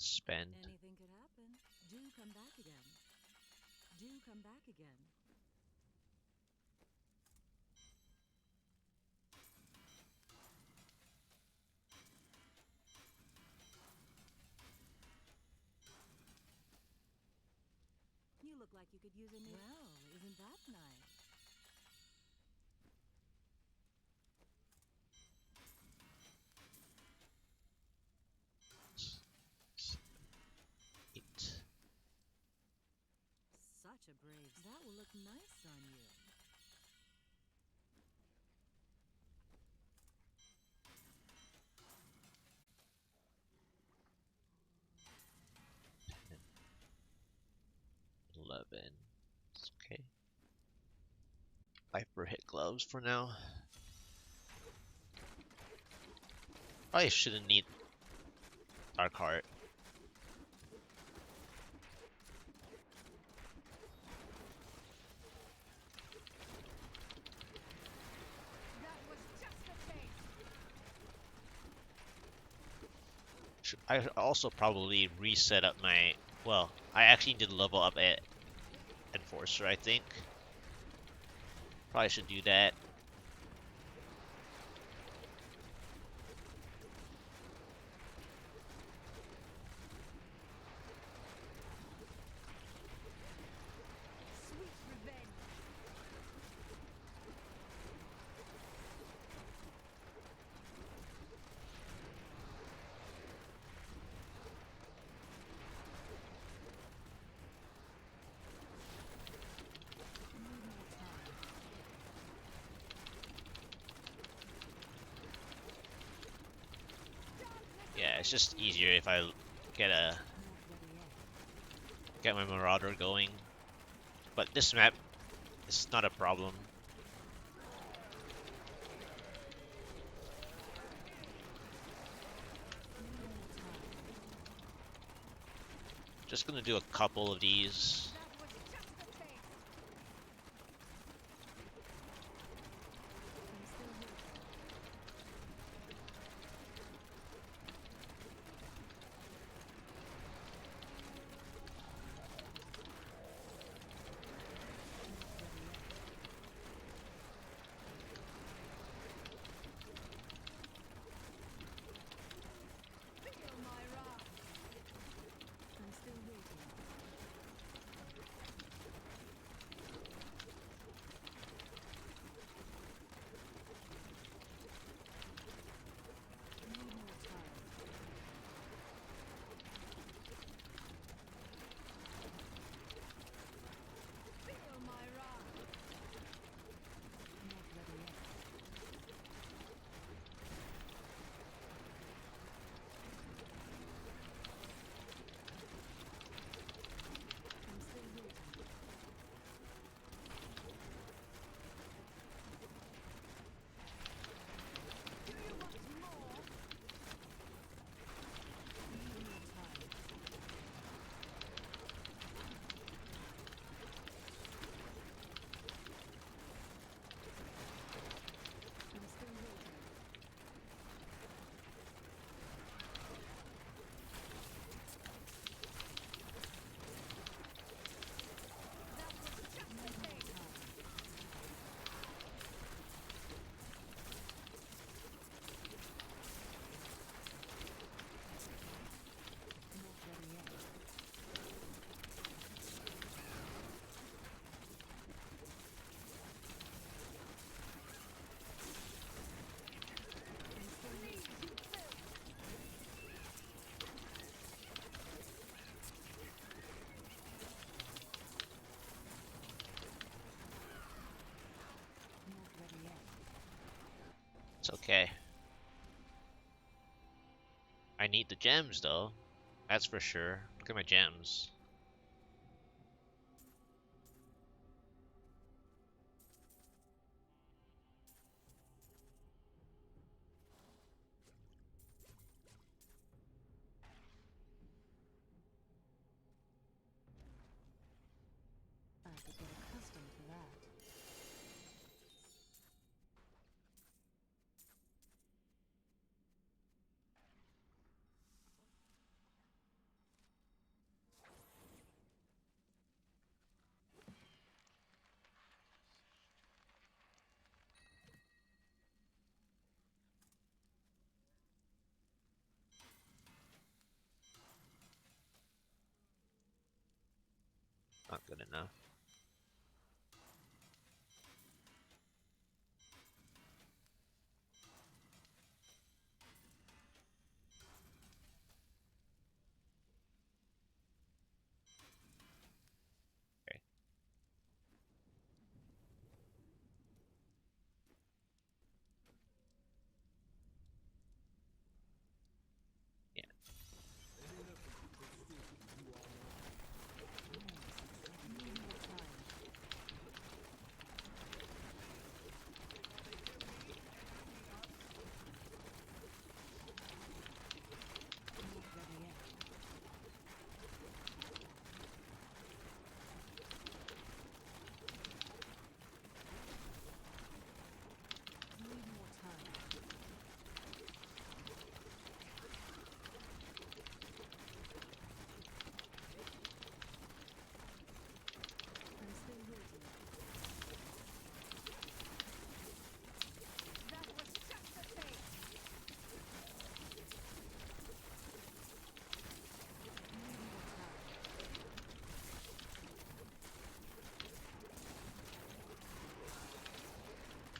spend. Anything could happen. Do come back again. Do come back again. You look like you could use a new... Well, isn't that nice? Eight. Such a brave... That will look nice on you. And 11. It's okay. 5 per hit gloves for now. Probably shouldn't need Dark Heart. I also probably reset up my... Well, I actually did level up at Enforcer, I think. Probably should do that. Sweet revenge. Yeah, it's just easier if I get my Marauder going. But this map is not a problem. Just gonna do a couple of these. It's okay. I need the gems though. That's for sure. Look at my gems. I could get accustomed to that. Not good enough. Okay. Yeah.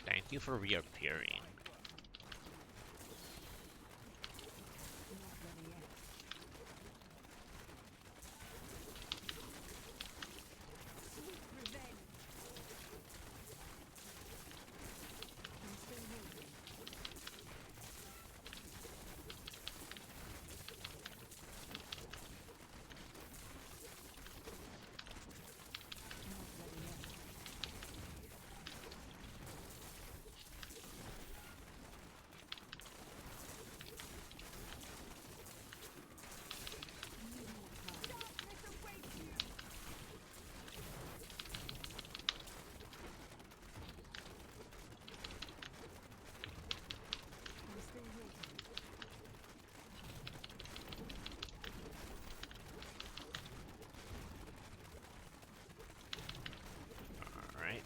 Thank you for reappearing. Alright.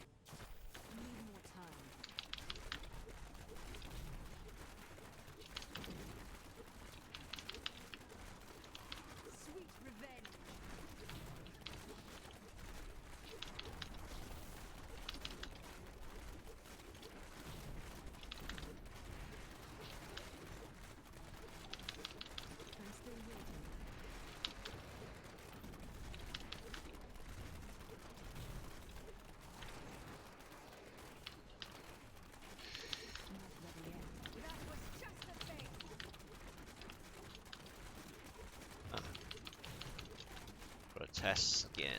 Protests again.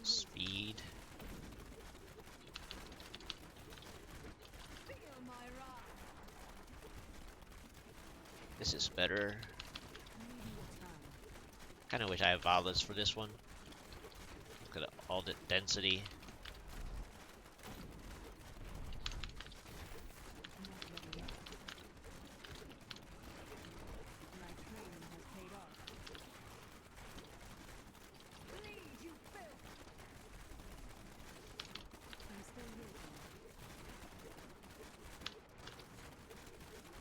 Speed. This is better. Kinda wish I had Valas for this one. Look at all the density.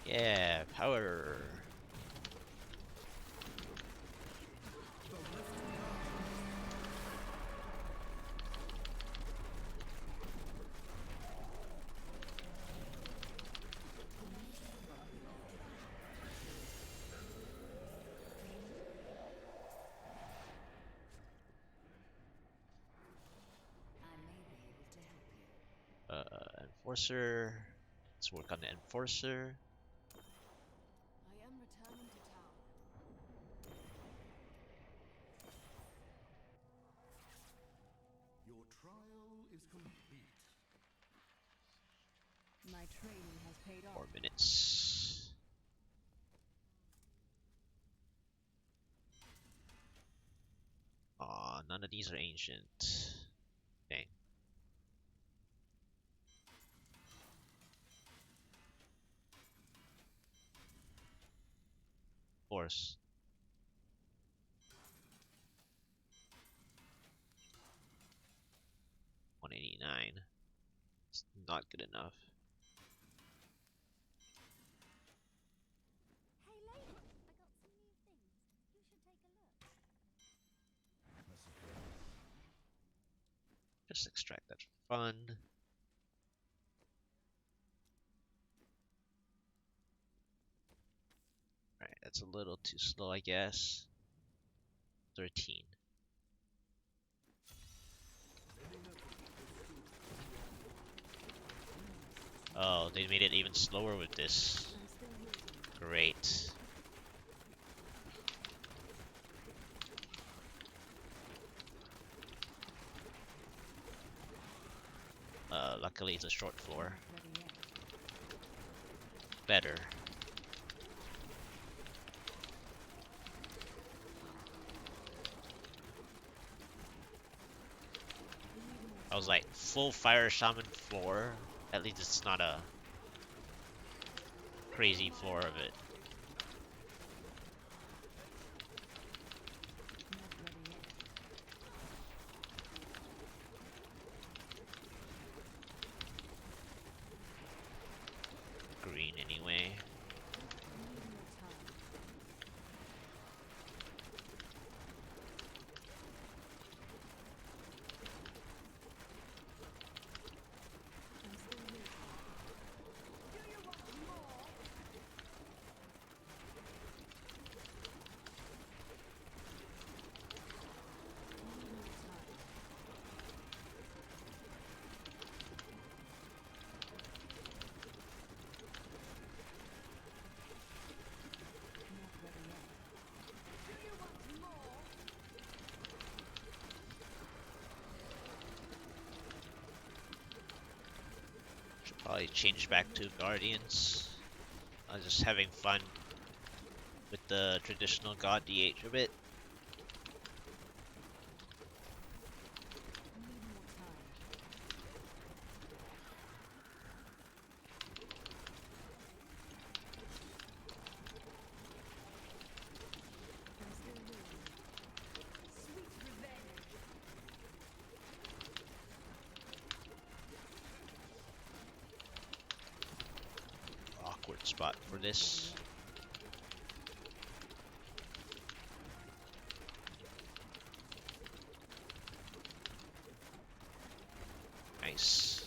Yeah, power. Enforcer. Let's work on the Enforcer. I am returning to town. Your trial is complete. My training has paid off. 4 minutes. None of these are ancient. Dang. Force. 189. It's not good enough. Hey, lady, I got some new things. You should take a look. Just extract that for fun. Alright, that's a little too slow, I guess. 13. Oh, they made it even slower with this. Great. Luckily it's a short floor. Better. I was like, full fire shaman floor. At least it's not a crazy floor of it. Green anyway. Should probably change back to Guardians. I was just having fun with the traditional God DH a bit. Awkward spot for this. Nice.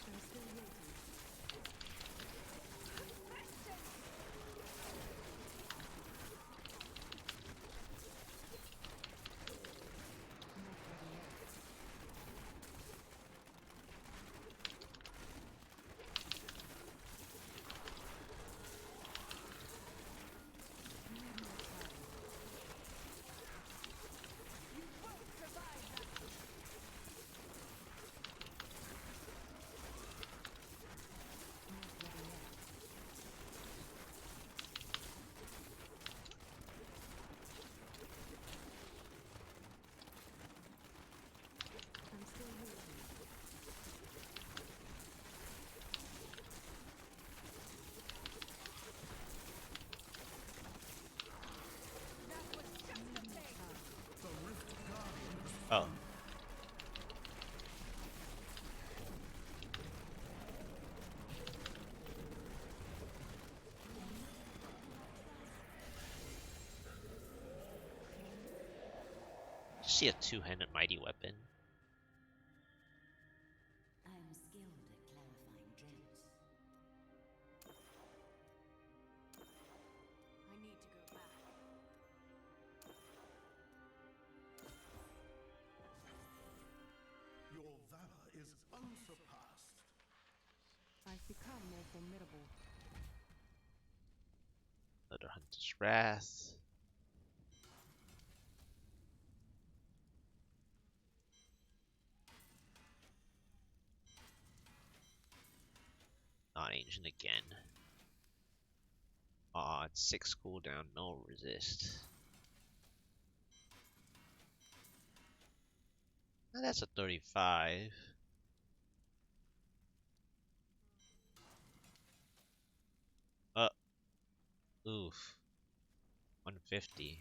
Oh. See a two-handed mighty weapon. I am skilled at clarifying dreams. I need to go back. Your valor is unsurpassed. I've become more formidable. Another Hunter's Wrath. Not ancient again. Aw, it's 6 cooldown, no resist. That's a 35. Uh, oof. 150.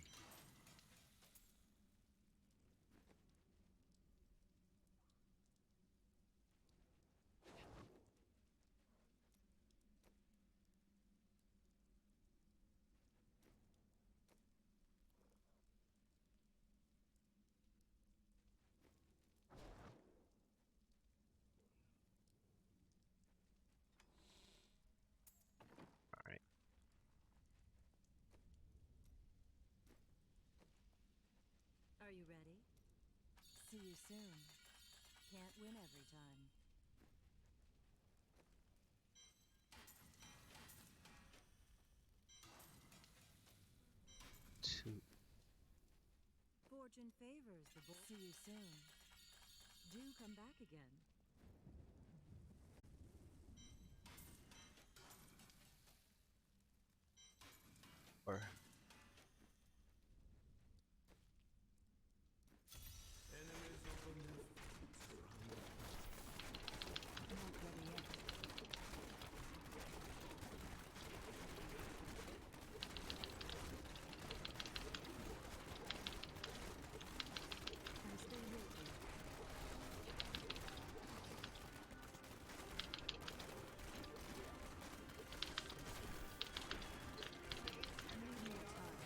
Alright. Are you ready? See you soon. Can't win every time. Two. Fortune favors the boy. See you soon. Do come back again. Or Enemies of the myth surround us. Not ready yet. I stay with you. Need more time.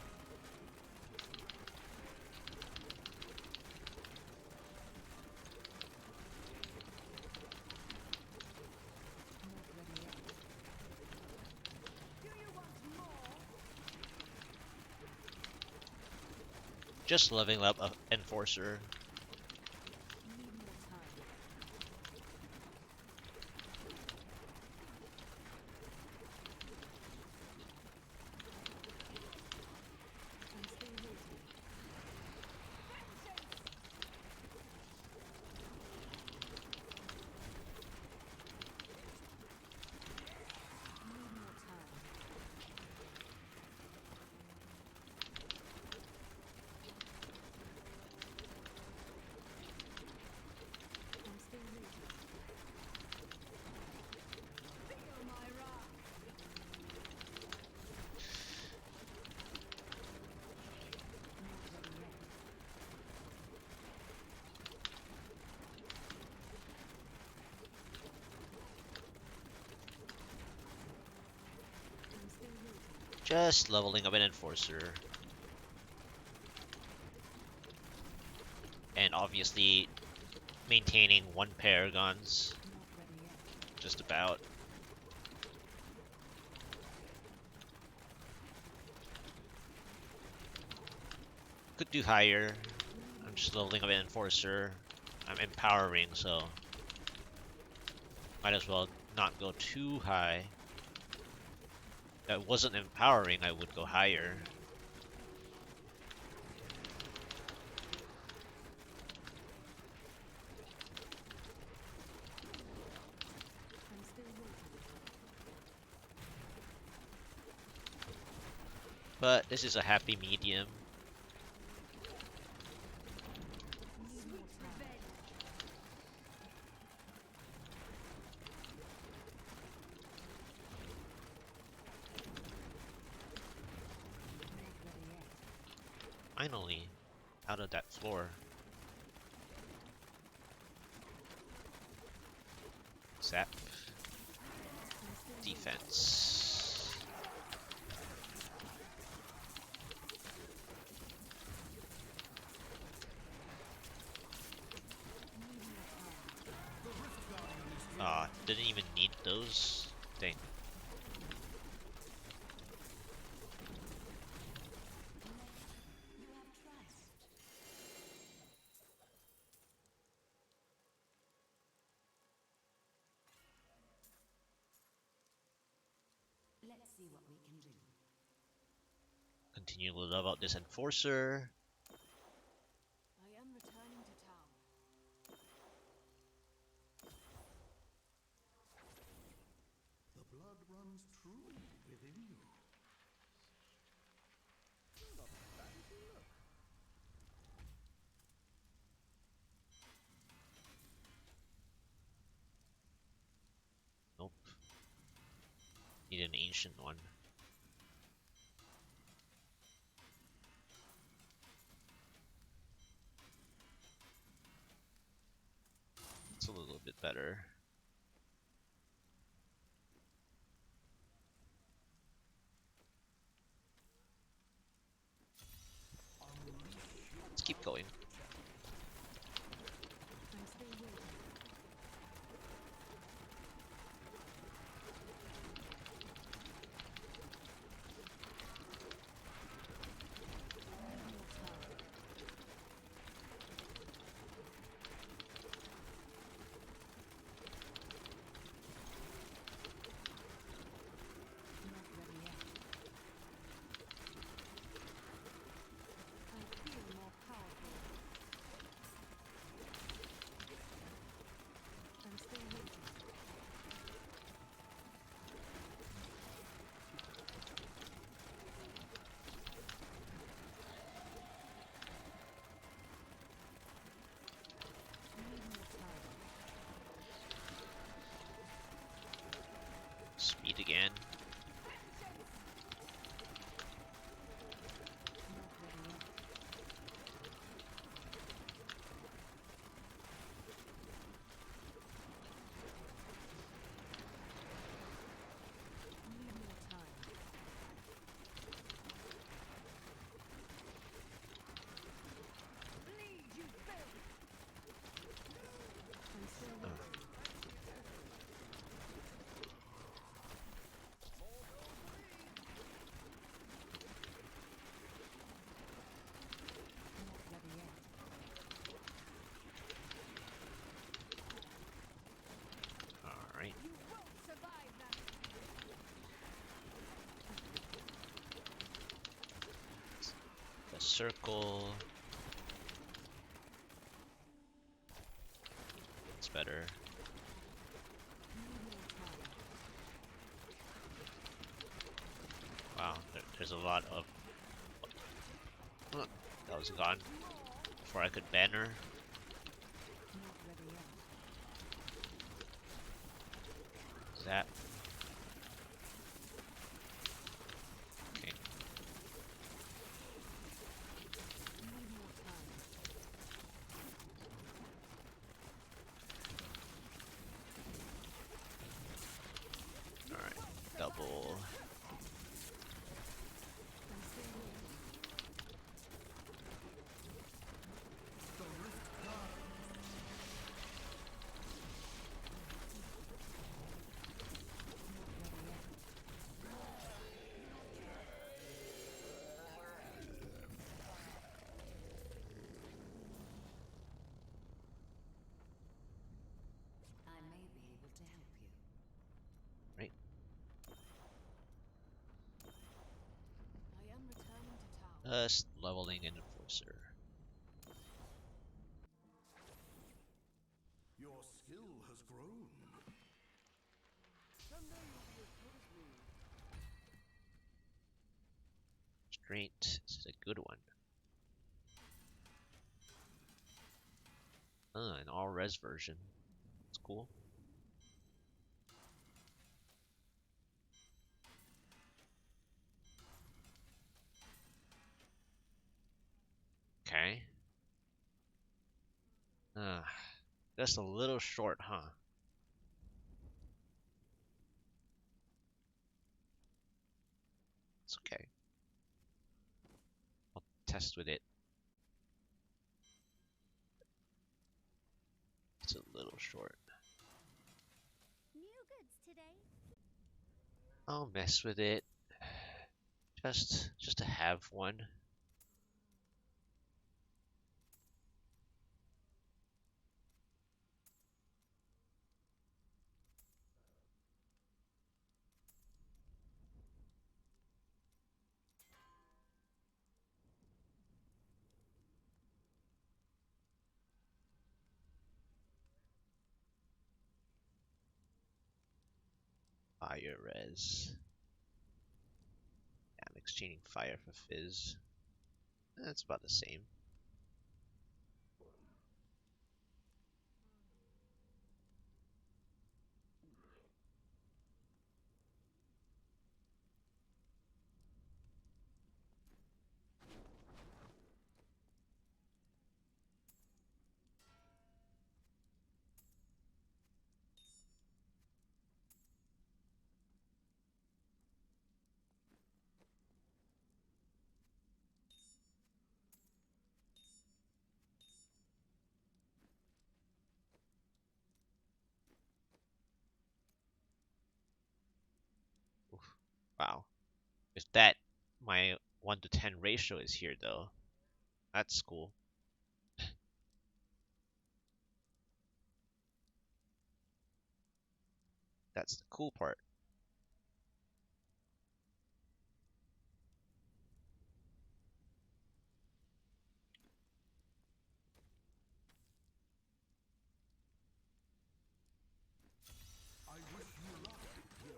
Not ready yet. Do you want more? just leveling up a Enforcer. Need more time. I stay with you. Need more time. I stay with you. Feel my wrath. Not ready yet. I'm still with you. Just leveling up an Enforcer. And obviously maintaining one Paragons. Not ready yet. Just about. Could do higher. I'm just leveling up an Enforcer. I'm empowering, so might as well not go too high. If that wasn't empowering, I would go higher. I'm still with you. But this is a happy medium. Need more time. Not ready yet. Finally, out of that floor. Zap. I'm still with you. Defense. Need more time. The Rift Guardian is here. Ah, didn't even need those. Dang. You have trust. Let's see what we can do. Continue to level out this Enforcer. I am returning to town. The blood runs true within you. Not bad to look. an ancient one. It's a little bit better. Let's keep going. I'm still waiting. Need more time. Not ready yet. I feel more powerful. I'm still waiting. Need more time. Speed again. Not ready yet. Need more time. I'm still waiting. Not ready yet. Alright. You won't survive that. The circle. It's better. Need more time. Wow, there's a lot of... that was gone before I could ban her. Not ready yet. That. Okay. Need more time. Alright. Double. I'm still waiting. Not ready yet. I may be able to help you. Right. I am returning to town. Leveling an enforcer. Your skill has grown. Restraint is a good one. An all res version. It's cool. Okay. Just a little short, huh? It's okay. I'll test with it. It's a little short. New goods today. I'll mess with it. Just to have one. Fire res. Yeah, I'm exchanging fire for fizz. That's about the same. Wow. If that my 1 to 10 ratio is here though, that's cool. That's the cool part. I wish you luck, hero.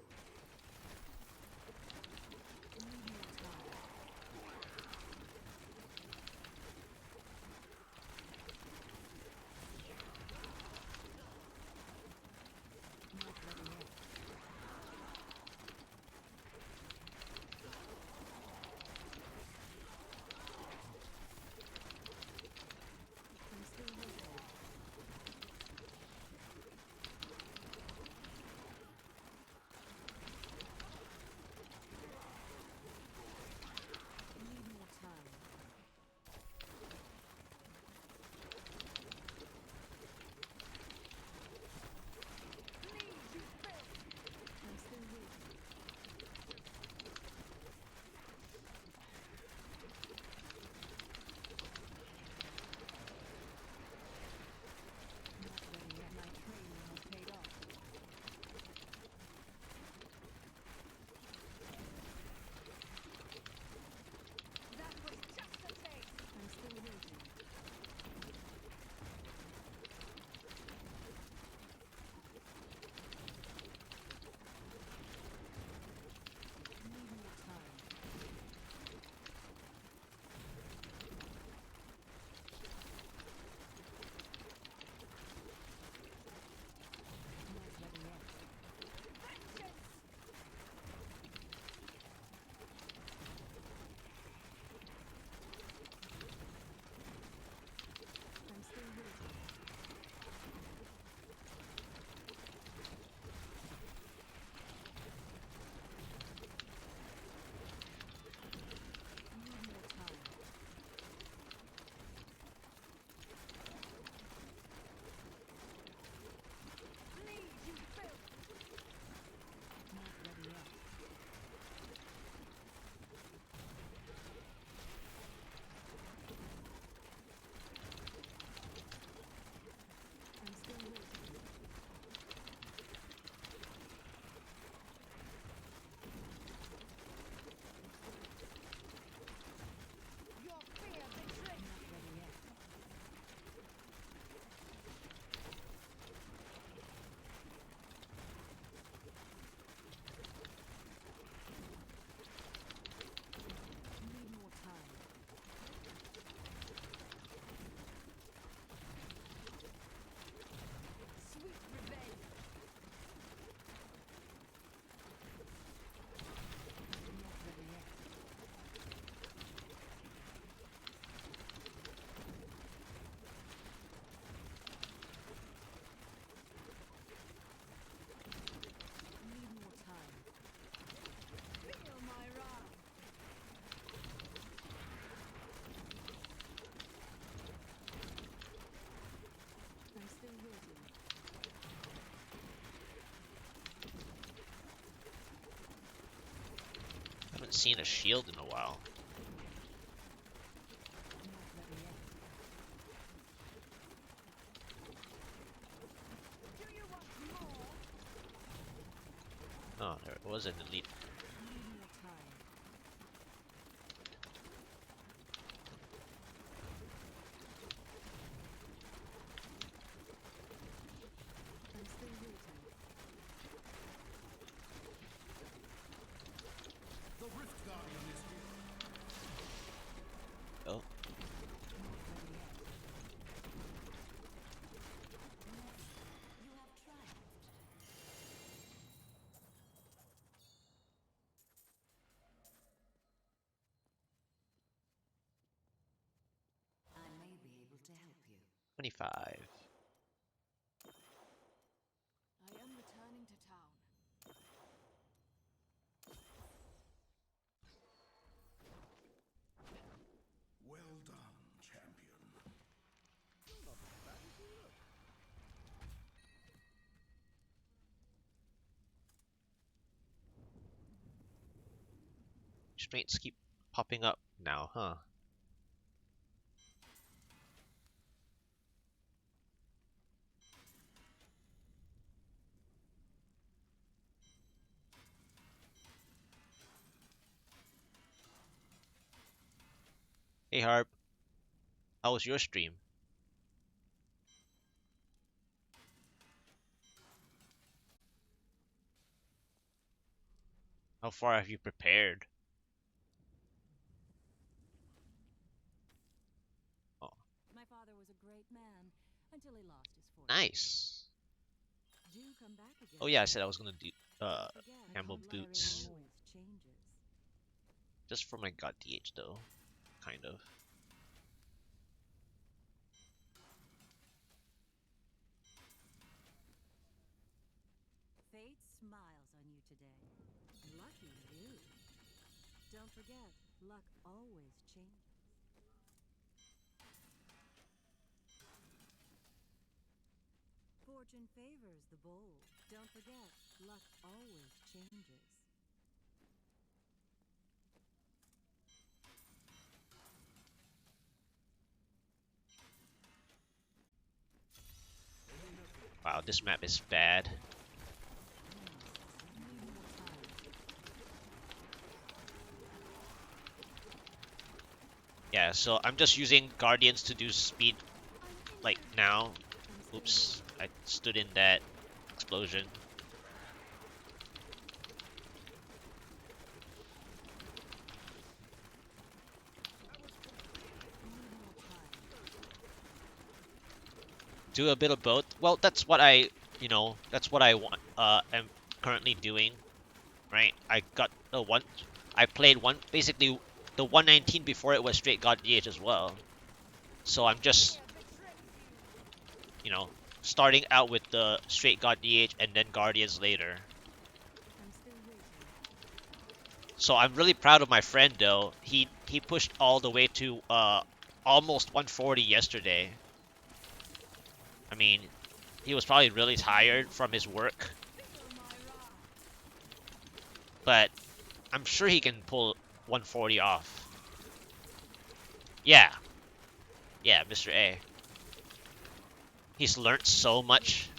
Haven't seen a shield in a while. Oh, there was an elite. The Rift Guardian is here. Oh, You have triumphed. I may be able to help you. 25. I am returning to town. Well done, champion. Restraints keep popping up now, huh? Hey Harp, how was your stream? How far have you prepared? Oh, My father was a great man until he lost his fortune. nice. Do come back again. Oh yeah, I said I was gonna do Forget, camo Larry boots. always changes. Just for my god DH though. Kind of. Fate smiles on you today. Lucky you. Don't forget, luck always changes. Fortune favors the bold. Don't forget, luck always changes. Wow, this map is bad. Yeah, so I'm just using Guardians to do speed like now. Oops, I stood in that explosion. Do a bit of both. Well, that's what I, that's what I want. Am currently doing, right? I got the one. I played one basically the 119 before it was straight God DH as well. So I'm just, you know, starting out with the straight God DH and then Guardians later. I'm still waiting. So I'm really proud of my friend though. He pushed all the way to almost 140 yesterday. I mean, he was probably really tired from his work, but I'm sure he can pull 140 off. Yeah, yeah, Mr. A. He's learned so much.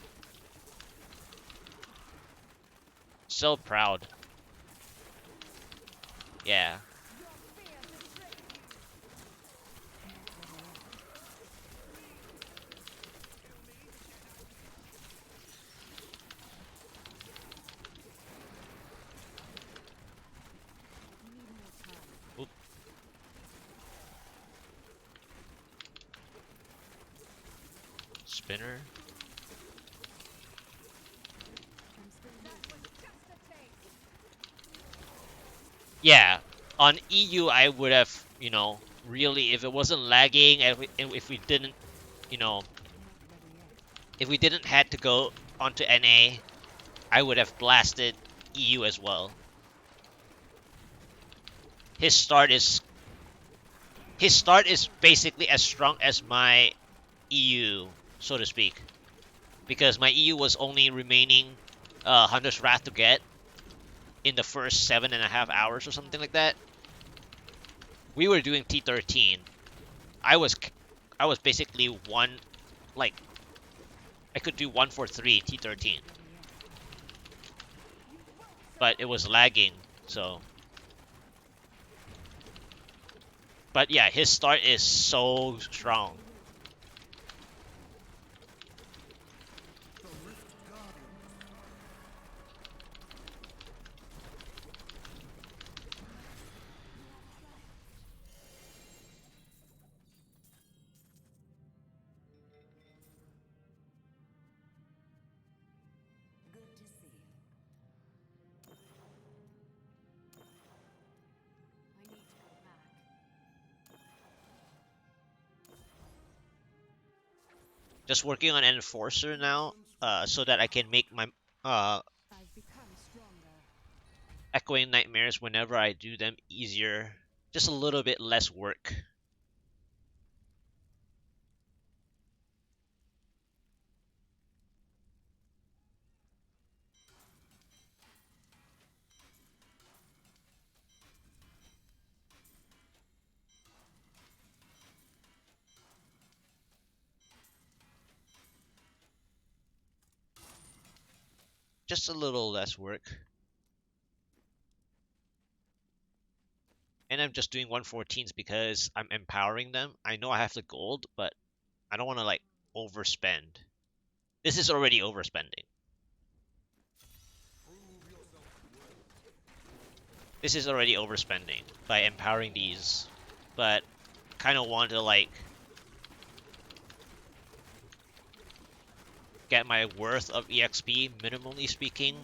So proud. Yeah. Oop. Spinner. Yeah, on EU I would have, really if it wasn't lagging and if we didn't, you know, if we didn't had to go onto NA, I would have blasted EU as well. His start is his start is basically as strong as my EU, so to speak, because my EU was only remaining Hunter's Wrath to get in the first 7.5 hours or something like that. We were doing T13. I was I was basically one, like I could do 143 T13, but it was lagging. So, but yeah, his start is so strong. The Rift Guardian. Good to see you. I need to go back. Just working on Enforcer now, so that I can make my uh I've become stronger. echoing nightmares whenever I do them easier. Just a little bit less work. just a little less work. And I'm just doing 114s because I'm empowering them. I know I have the gold, but I don't want to like overspend. This is already overspending. This is already overspending by empowering these, but kind of want to like get my worth of EXP, minimally speaking,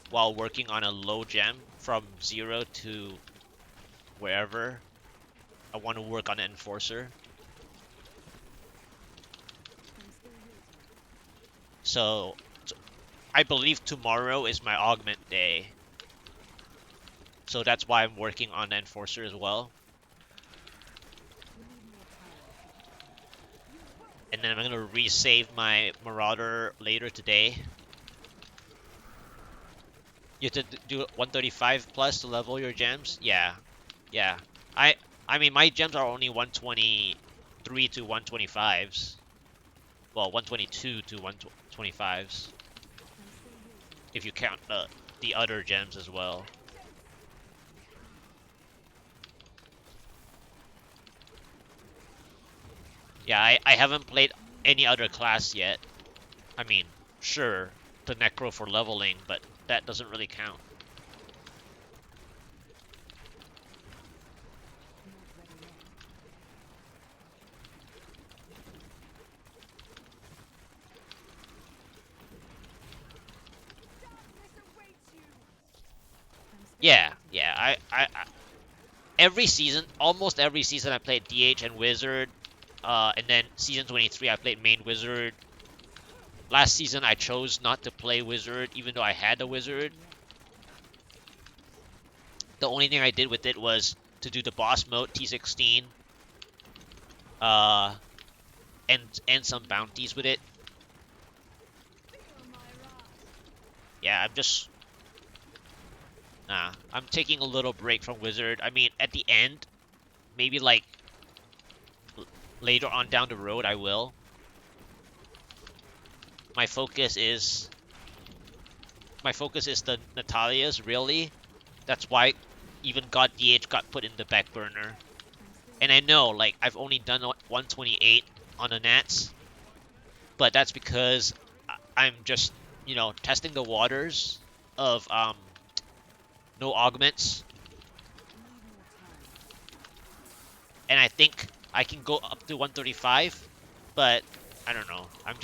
while working on a low gem from 0 to wherever. I want to work on an Enforcer. So I believe tomorrow is my augment day. So that's why I'm working on the Enforcer as well. And then I'm going to resave my Marauder later today. You have to do 135 plus to level your gems? Yeah. Yeah. I mean, my gems are only 123 to 125s. Well, 122 to 125s. If you count the other gems as well. Yeah, I haven't played any other class yet. I mean, sure, the Necro for leveling, but that doesn't really count. Yeah, yeah. Every season, almost every season, I played DH and Wizard. And then season 23, I played main Wizard. Last season, I chose not to play Wizard, even though I had a Wizard. The only thing I did with it was to do the boss mode T16. Uh, and some bounties with it. Yeah, I'm taking a little break from Wizard. I mean, at the end, maybe like later on down the road, I will. My focus is the Natalia's, really. That's why even God DH got put in the back burner. And I know, like, I've only done 128 on the Nats, but that's because I'm just, testing the waters of no augments. And I think I can go up to 135, but I don't know. I'm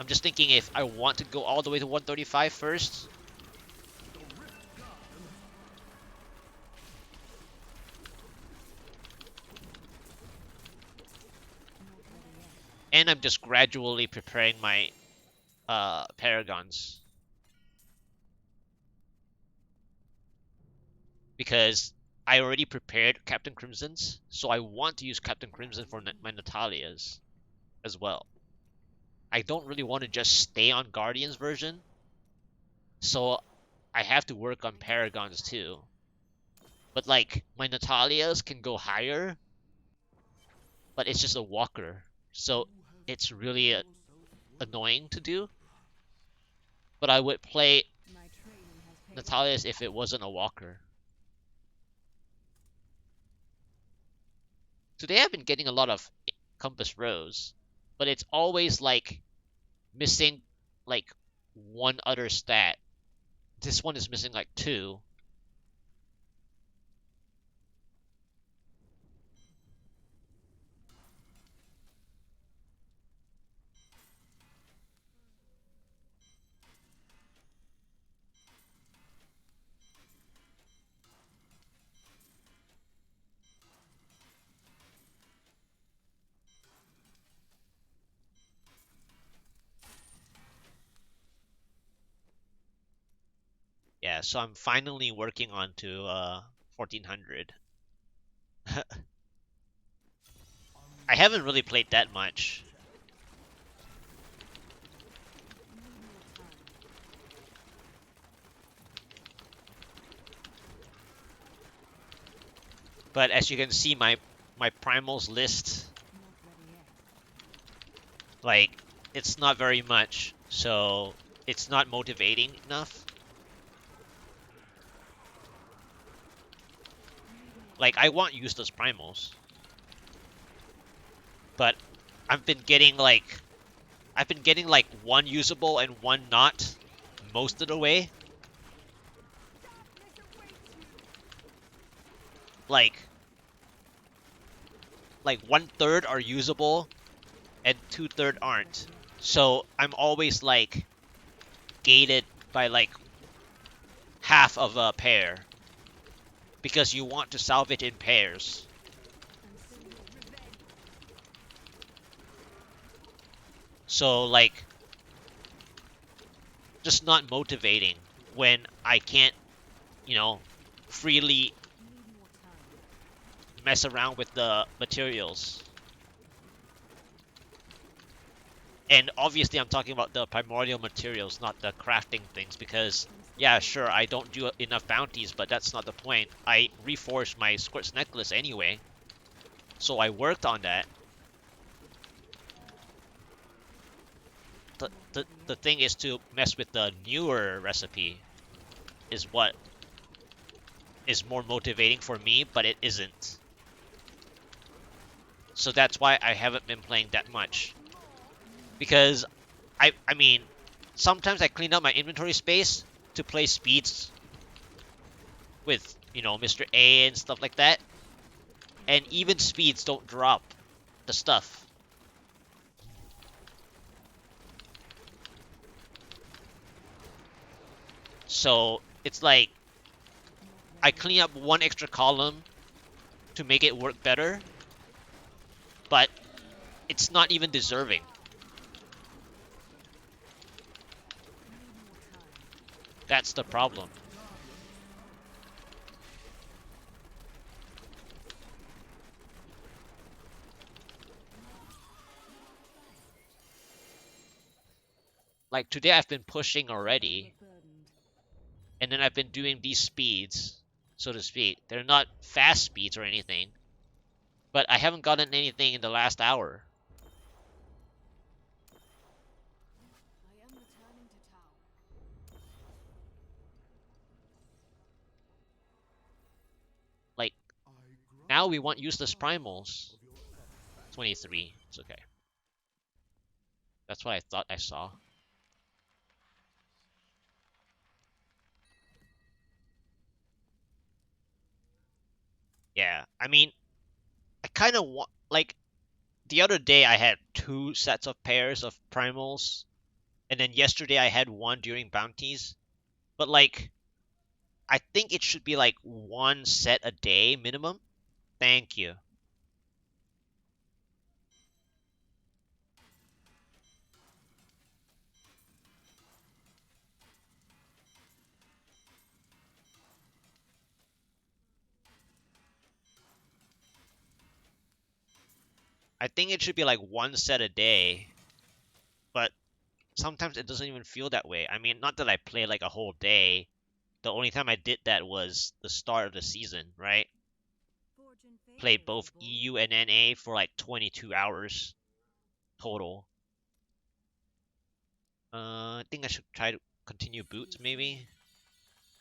just thinking if I want to go all the way to 135 first. And I'm just gradually preparing my Paragons. Because I already prepared Captain Crimson's, so I want to use Captain Crimson for my Natalia's as well. I don't really want to just stay on Guardian's version, so I have to work on Paragons too. But like, my Natalia's can go higher, but it's just a walker, so it's really annoying to do. But I would play Natalia's if it wasn't a walker. Today I've been getting a lot of Compass Rose, but it's always like missing like one other stat. This one is missing like 2. Yeah, so I'm finally working on to 1400. I haven't really played that much. But as you can see, my primals list, like, it's not very much, so it's not motivating enough. Like, I want useless primals, but I've been getting like one usable and one not most of the way. Like 1/3 are usable and 2/3 aren't. So I'm always like gated by like half of a pair because you want to salvage in pairs. So like just not motivating when I can't, you know, freely mess around with the materials. And obviously I'm talking about the primordial materials, not the crafting things, because yeah, sure, I don't do enough bounties, but that's not the point. I reforged my Squirt's necklace anyway, so I worked on that. The thing is to mess with the newer recipe is what is more motivating for me, but it isn't. So that's why I haven't been playing that much. Because I mean, sometimes I clean up my inventory space to play speeds with, you know, Mr. A and stuff like that. And even speeds don't drop the stuff. So it's like I clean up one extra column to make it work better, but it's not even deserving. That's the problem. Like today I've been pushing already, and then I've been doing these speeds, so to speak. They're not fast speeds or anything, but I haven't gotten anything in the last hour. I am returning to town. Like, now we want useless primals. 23. It's okay. That's what I thought I saw. Yeah, I mean, I kind of want, like, the other day I had 2 sets of pairs of primals, and then yesterday I had one during bounties. But, like, I think it should be, like, 1 set a day minimum. Thank you. I think it should be, like, 1 set a day, but sometimes it doesn't even feel that way. I mean, not that I play, like, a whole day. The only time I did that was the start of the season, right? Played both EU and NA for like 22 hours total. I think I should try to continue boots maybe,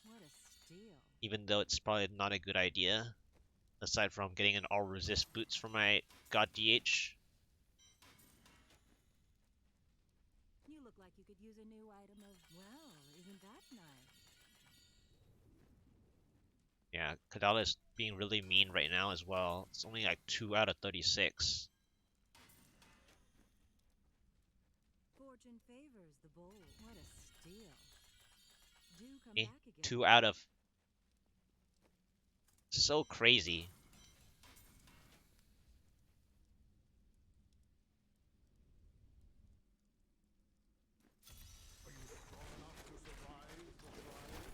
What a steal. even though it's probably not a good idea. Aside from getting an all resist boots for my God DH. You look like you could use a new item of, well, isn't that nice? Yeah, Kadala is being really mean right now as well. It's only like 2 out of 36. Fortune favors the bold. What a steal. Do come Eh, back again. 2 out of... So crazy. Are you strong enough to survive the trial?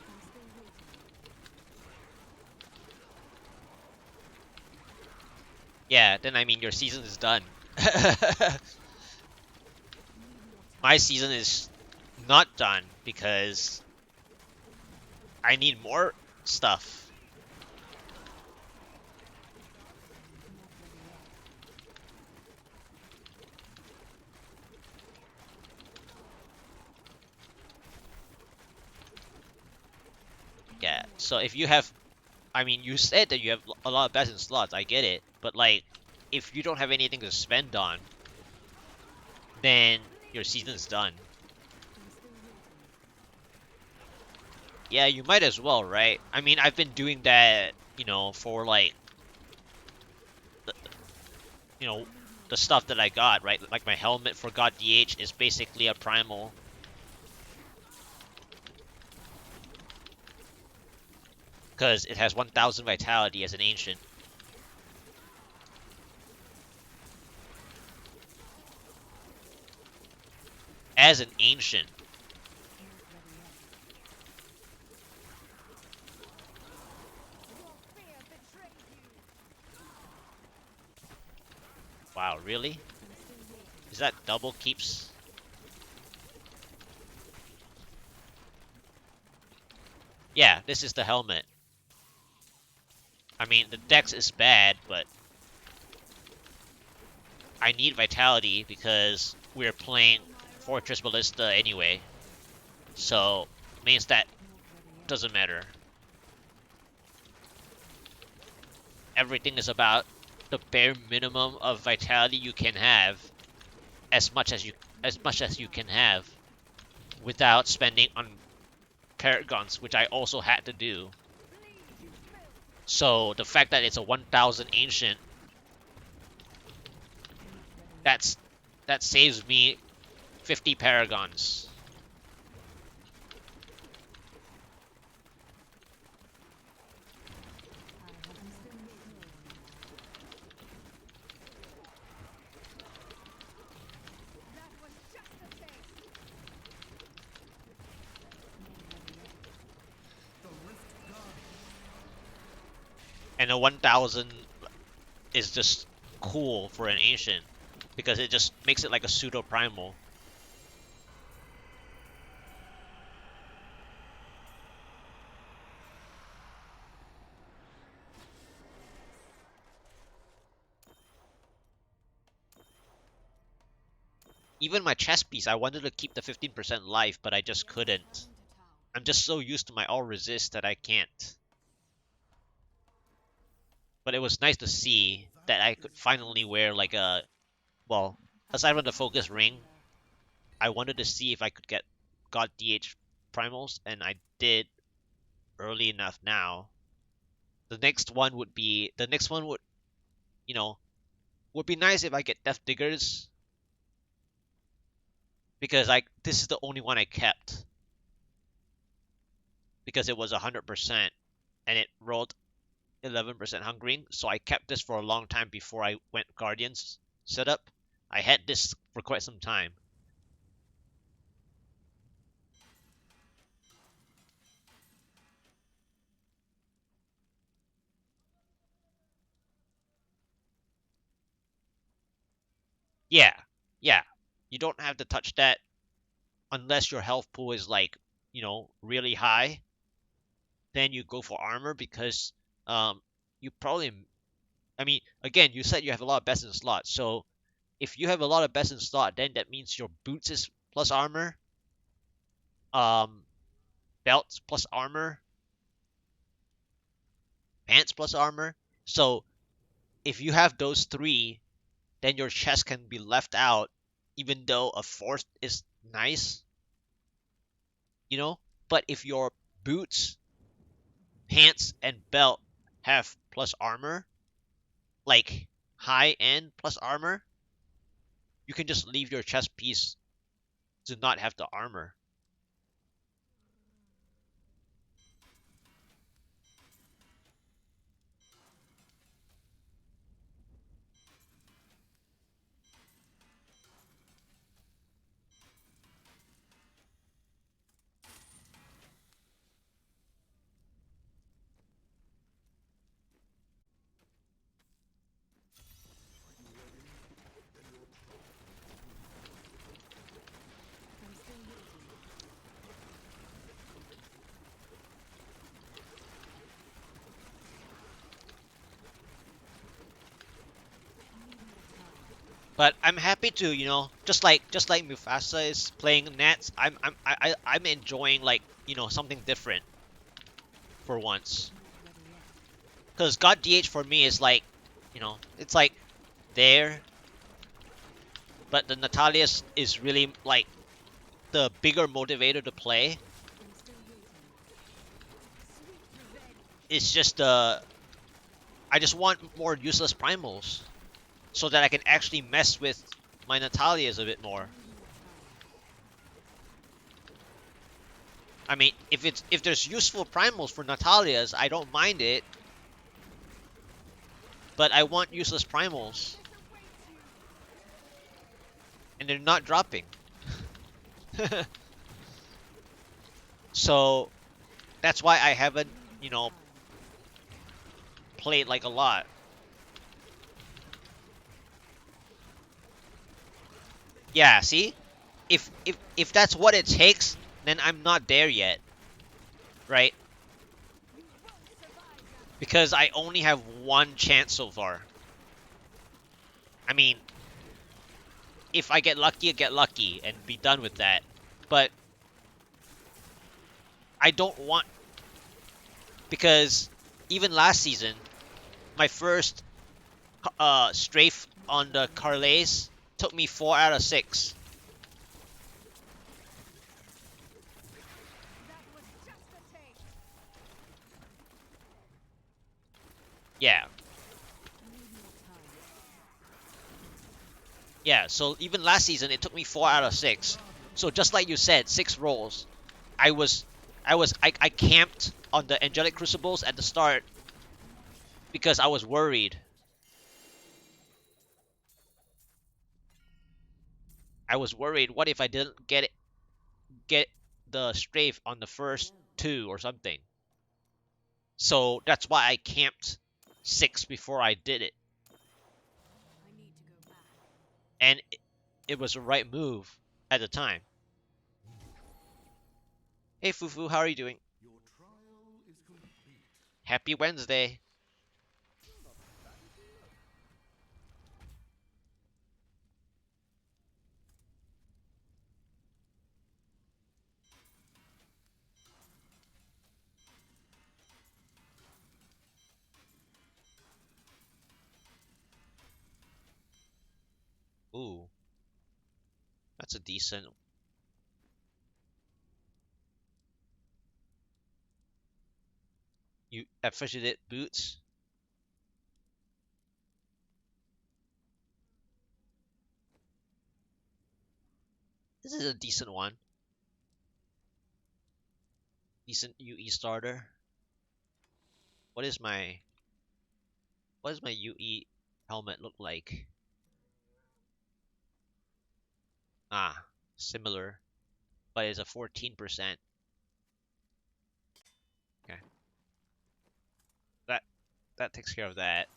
I'm still waiting. Yeah, then I mean your season is done. My season is not done because I need more stuff. Yeah, so if you have, I mean, you said that you have a lot of bets and slots, I get it, but like, if you don't have anything to spend on, then your season's done. Yeah, you might as well, right? I mean, I've been doing that, for like, the, you know, the stuff that I got, right? Like my helmet for God DH is basically a primal. Because it has 1000 vitality as an ancient. As an ancient. Wow, really? Is that double keeps? Yeah, this is the helmet. I mean, the dex is bad, but I need vitality because we're playing Fortress Ballista anyway. So, means that doesn't matter. Everything is about the bare minimum of vitality you can have, as much as you can have, without spending on paragons, which I also had to do. So the fact that it's a 1000 ancient, that's that saves me 50 paragons. And a 1000 is just cool for an ancient because it just makes it like a pseudo primal. Even my chest piece, I wanted to keep the 15% life, but I just couldn't. I'm just so used to my all resist that I can't. But it was nice to see that I could finally wear like a, well, aside from the focus ring, I wanted to see if I could get God DH primals, and I did early enough now. The next one would, you know, would be nice if I get Death Diggers, because this is the only one I kept because it was 100% and it rolled 11% hungering, so I kept this for a long time before I went Guardians setup. I had this for quite some time. Yeah, yeah. You don't have to touch that unless your health pool is like, really high. Then you go for armor because you probably, I mean, again, you said you have a lot of best in slot. So if you have a lot of best in slot, then that means your boots is plus armor, um, belts plus armor, pants plus armor. So if you have those three, then your chest can be left out, even though a fourth is nice, you know. But if your boots, pants, and belt have plus armor, like high end plus armor, you can just leave your chest piece to not have the armor. But I'm happy to, just like Mufasa is playing Nats, I'm enjoying like, something different for once. Not ready yet. Cuz God DH for me is like, it's like there, but the Natalia's is really like the bigger motivator to play. I'm still waiting. Sweet revenge. It's just I just want more useless primals so that I can actually mess with my Natalias a bit more. I mean, if there's useful primals for Natalias, I don't mind it, but I want useless primals, and they're not dropping. So that's why I haven't, played like a lot. Yeah, see? If that's what it takes, then I'm not there yet, right? Because I only have one chance so far. I mean, if I get lucky, I get lucky and be done with that. But I don't want, because even last season, my first strafe on the Carles took me 4 out of 6. That was just a taste. Yeah. Need more time. Yeah, so even last season it took me 4 out of 6. So just like you said, 6 rolls. I camped on the Angelic Crucibles at the start because I was worried. I was worried, what if I didn't get the strafe on the first 2 or something. So that's why I camped 6 before I did it. I need to go back. And it was the right move at the time. Hey Fufu, how are you doing? Your trial is complete. Happy Wednesday. Ooh, that's a decent. You efficient boots. This is a decent one. Decent UE starter. What is my UE helmet look like? Ah, similar, but it's a 14%. Okay, that that takes care of that.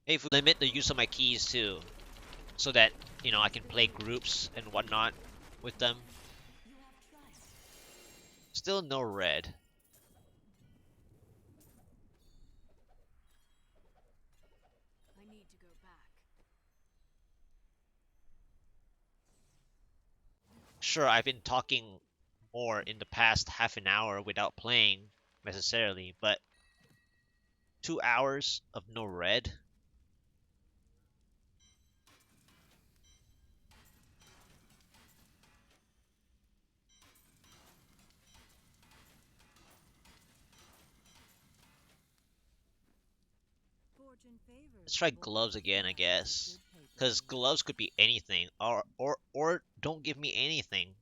Hey, if we limit the use of my keys too, so that I can play groups and whatnot with them. Still no red. I need to go back. Sure, I've been talking more in the past half an hour without playing necessarily, but 2 hours of no red. Fortune favors Let's try the bold gloves and again, I fast with guess. good paper Because in gloves could be anything, or don't give me anything.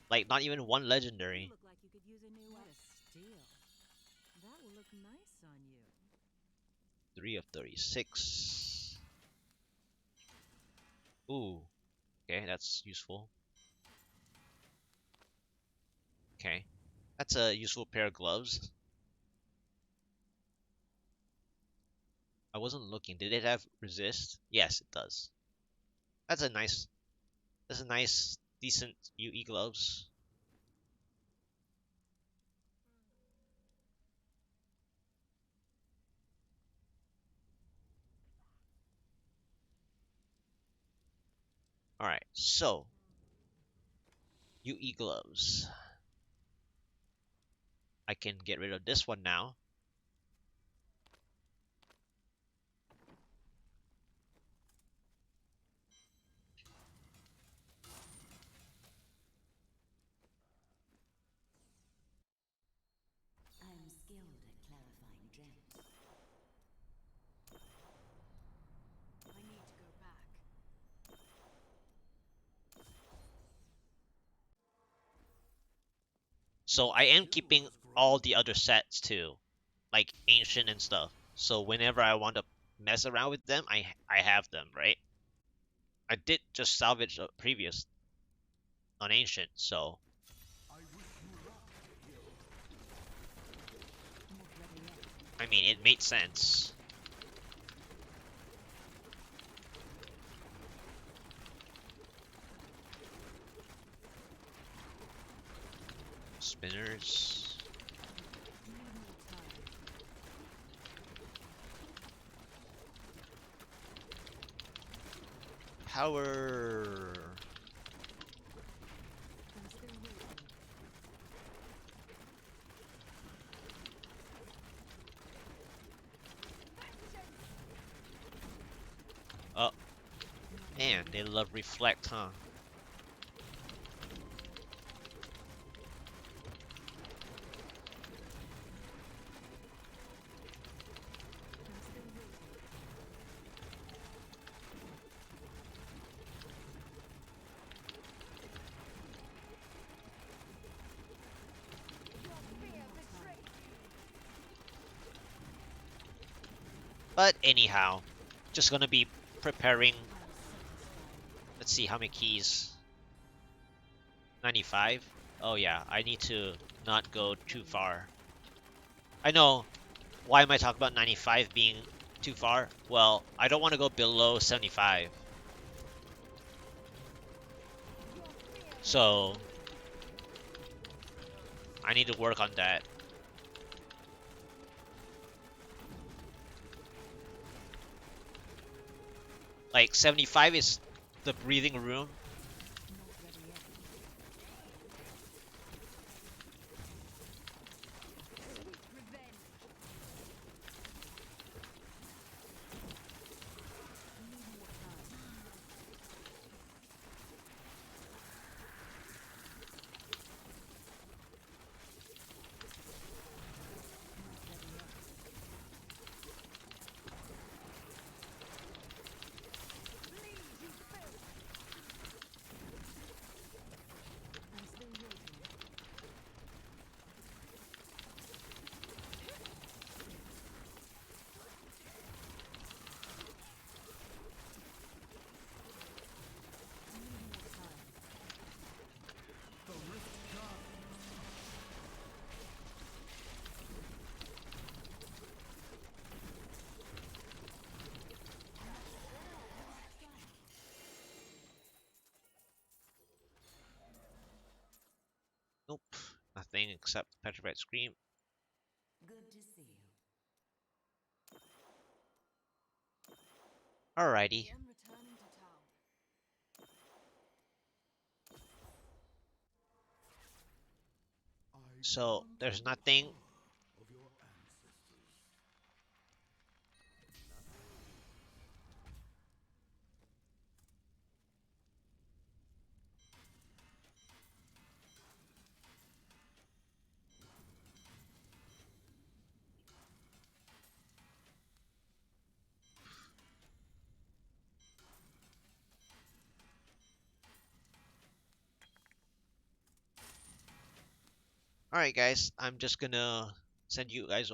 Like not even one You legendary. look like you could use a new what a steal. That will look nice on you. 3 of 36. Ooh, okay, that's useful. Okay, that's a useful pair of gloves. I wasn't looking. Did it have resist? Yes, it does. That's a nice. That's a nice, decent UE gloves. Alright, so UE gloves. I can get rid of this one now. I am skilled at clarifying gems. I need to go back. So I am keeping all the other sets too, like ancient and stuff. So whenever I want to mess around with them, I have them, right? I did just salvage a previous on ancient, so I wish you luck, hero. Not ready yet. I mean it made sense. Spinners. Need more time. Power. I'm still waiting. Oh, man, they love reflect, huh? I'm still waiting. But anyhow, just gonna be preparing. Let's see how many keys. 95. Oh yeah, I need to not go too far. I know. Why am I talking about 95 being too far? Well, I don't want to go below 75. So I need to work on that. Like 75 is the breathing room. Not ready yet. Revenge. Need more time. Not ready yet. I'm still waiting. Need more time. The rift comes. Nope, nothing except petrified scream. Good to see you. Alrighty. I am returning to town. I So grant there's you nothing. power of your ancestors. Alright, guys, I'm just gonna send you guys